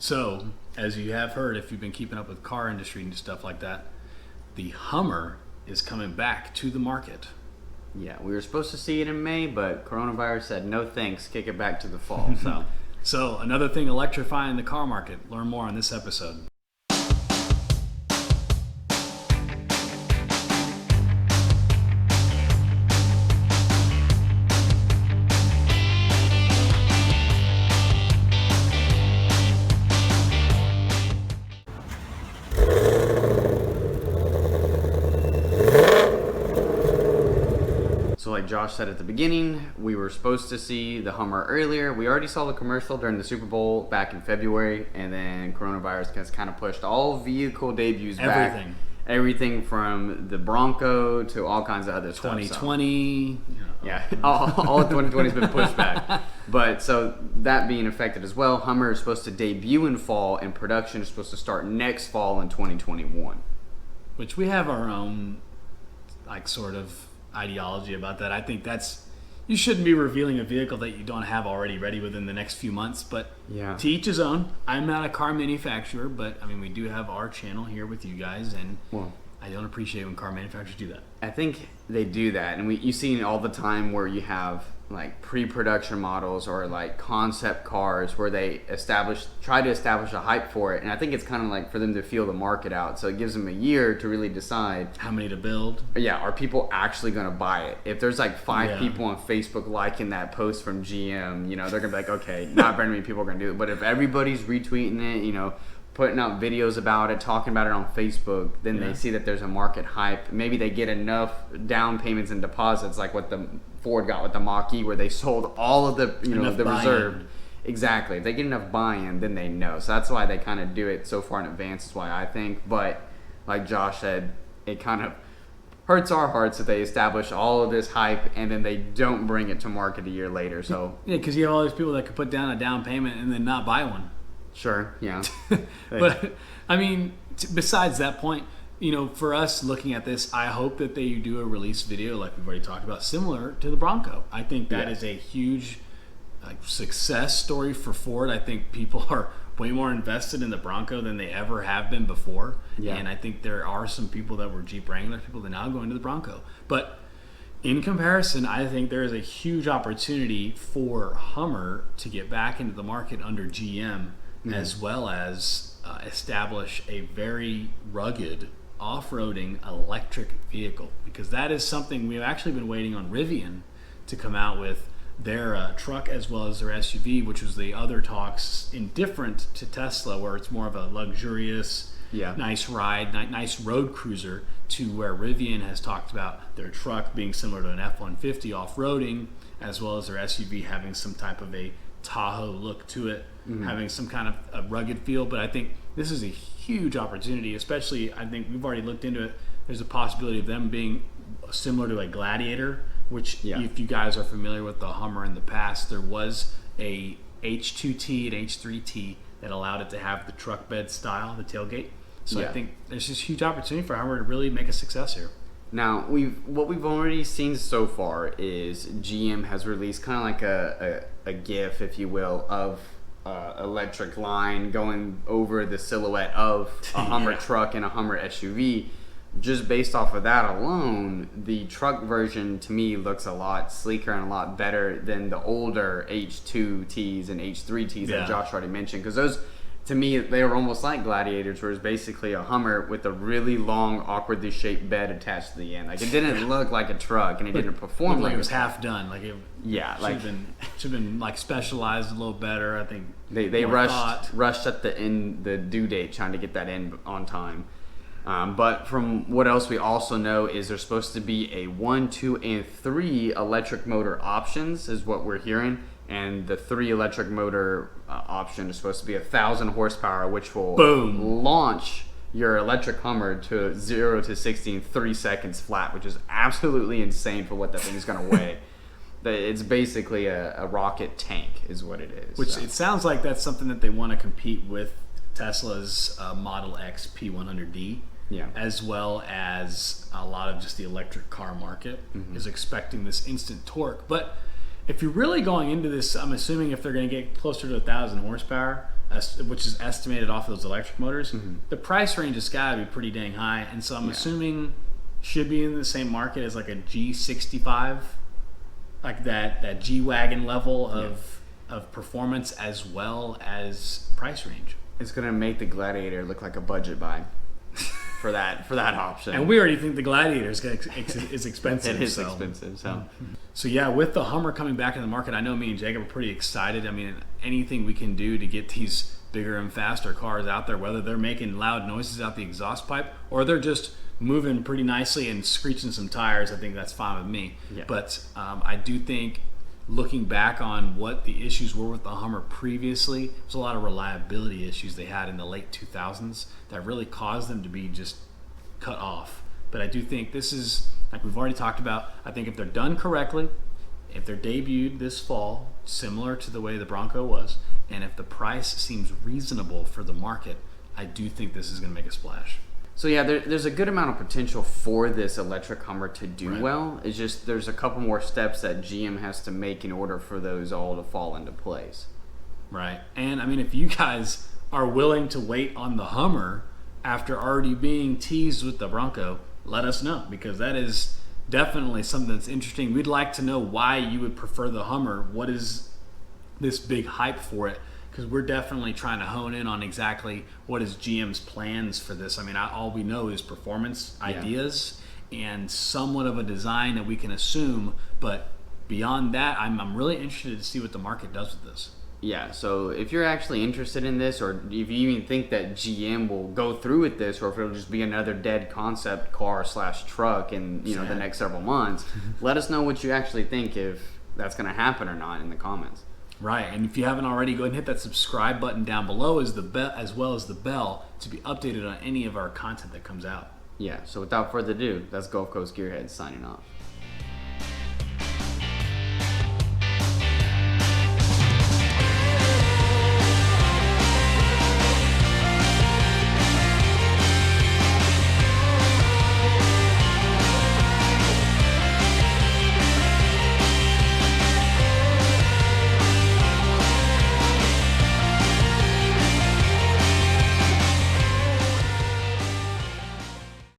So, as you have heard, if you've been keeping up with car industry and stuff like that, the Hummer is coming back to the market. Yeah, we were supposed to see it in May, but coronavirus said no thanks, kick it back to the fall. So another thing electrifying the car market. Learn more on this episode. So like Josh said at the beginning, we were supposed to see the Hummer earlier. We already saw the commercial during the Super Bowl back in February, and then coronavirus has kind of pushed all vehicle debuts back. Everything from the Bronco to all kinds of other stuff. 2020. Yeah, all of 2020 has been pushed back. But so that being affected as well, Hummer is supposed to debut in fall, and production is supposed to start next fall in 2021. Which we have our own, sort of ideology about that. I think you shouldn't be revealing a vehicle that you don't have already ready within the next few months, but to each his own. I'm not a car manufacturer, but we do have our channel here with you guys, and I don't appreciate when car manufacturers do that. I think they do that, and you see it all the time where you have pre-production models or concept cars where they try to establish a hype for it, and I think it's kind of for them to feel the market out, so it gives them a year to really decide how many to build. Yeah, are people actually going to buy it? If there's five people on Facebook liking that post from GM, they're going to be like, okay, not very many people are going to do it, but if everybody's retweeting it, putting out videos about it, talking about it on Facebook, then they see that there's a market hype. Maybe they get enough down payments and deposits like what the Ford got with the Mach-E, where they sold all of the the reserve. Exactly. If they get enough buy-in, then they know. So that's why they kind of do it so far in advance, is why I think. But like Josh said, it kind of hurts our hearts that they establish all of this hype and then they don't bring it to market a year later. So yeah, because you have all these people that could put down a down payment and then not buy one. Sure, yeah. But besides that point, for us looking at this, I hope that they do a release video like we've already talked about, similar to the Bronco. I think that is a huge success story for Ford. I think people are way more invested in the Bronco than they ever have been before. Yeah. And I think there are some people that were Jeep Wrangler people that now go into the Bronco. But in comparison, I think there is a huge opportunity for Hummer to get back into the market under GM, as well as establish a very rugged off-roading electric vehicle, because that is something we've actually been waiting on Rivian to come out with their truck as well as their SUV, which was the other talks indifferent to Tesla, where it's more of a luxurious, nice ride, nice road cruiser, to where Rivian has talked about their truck being similar to an F-150 off-roading, as well as their SUV having some type of a Tahoe look to it, having some kind of a rugged feel. But I think this is a huge opportunity, especially I think we've already looked into it. There's a possibility of them being similar to a Gladiator, which if you guys are familiar with the Hummer in the past, there was a H2T and H3T that allowed it to have the truck bed style, the tailgate. So I think there's this huge opportunity for Hummer to really make a success here. Now, what we've already seen so far is GM has released kind of like a GIF, if you will, of electric line going over the silhouette of a Hummer truck and a Hummer SUV. Just based off of that alone, the truck version to me looks a lot sleeker and a lot better than the older H2Ts and H3Ts that Josh already mentioned, because those, to me, they were almost like Gladiators, where it's basically a Hummer with a really long, awkwardly shaped bed attached to the end. It didn't look like a truck, and it didn't perform like it was half done. Should have been specialized a little better. I think they rushed at the end, the due date, trying to get that in on time. But from what else we also know is there's supposed to be a 1, 2, and 3 electric motor options, is what we're hearing. And the 3 electric motor option is supposed to be 1,000 horsepower, which will launch your electric Hummer to 0 to 60 in 3 seconds flat, which is absolutely insane for what that thing is going to weigh. It's basically a rocket tank is what it is. Which it sounds like that's something that they want to compete with Tesla's Model X P100D. As well as a lot of just the electric car market is expecting this instant torque. But if you're really going into this, I'm assuming if they're going to get closer to 1,000 horsepower, which is estimated off those electric motors, the price range has got to be pretty dang high. And so I'm assuming should be in the same market as like a G65, like that G-Wagon level of performance as well as price range. It's going to make the Gladiator look like a budget buy for that option. And we already think the Gladiator is expensive. It is expensive. So yeah, with the Hummer coming back in the market, I know me and Jacob are pretty excited. I mean, anything we can do to get these bigger and faster cars out there, whether they're making loud noises out the exhaust pipe or they're just moving pretty nicely and screeching some tires, I think that's fine with me. Yeah. But I do think, looking back on what the issues were with the Hummer previously, there's a lot of reliability issues they had in the late 2000s that really caused them to be just cut off. But I do think this is, like we've already talked about, I think if they're done correctly, if they're debuted this fall, similar to the way the Bronco was, and if the price seems reasonable for the market, I do think this is going to make a splash. So yeah, there's a good amount of potential for this electric Hummer to do well. It's just there's a couple more steps that GM has to make in order for those all to fall into place. Right. And I mean, if you guys are willing to wait on the Hummer after already being teased with the Bronco, let us know, because that is definitely something that's interesting. We'd like to know why you would prefer the Hummer. What is this big hype for it? Because we're definitely trying to hone in on exactly what is GM's plans for this. I mean, all we know is performance ideas and somewhat of a design that we can assume. But beyond that, I'm really interested to see what the market does with this. Yeah, so if you're actually interested in this, or if you even think that GM will go through with this, or if it'll just be another dead concept car / truck in the next several months, let us know what you actually think, if that's going to happen or not, in the comments. Right, and if you haven't already, go ahead and hit that subscribe button down below as well as the bell to be updated on any of our content that comes out. Yeah, so without further ado, that's Gulf Coast Gearheads signing off.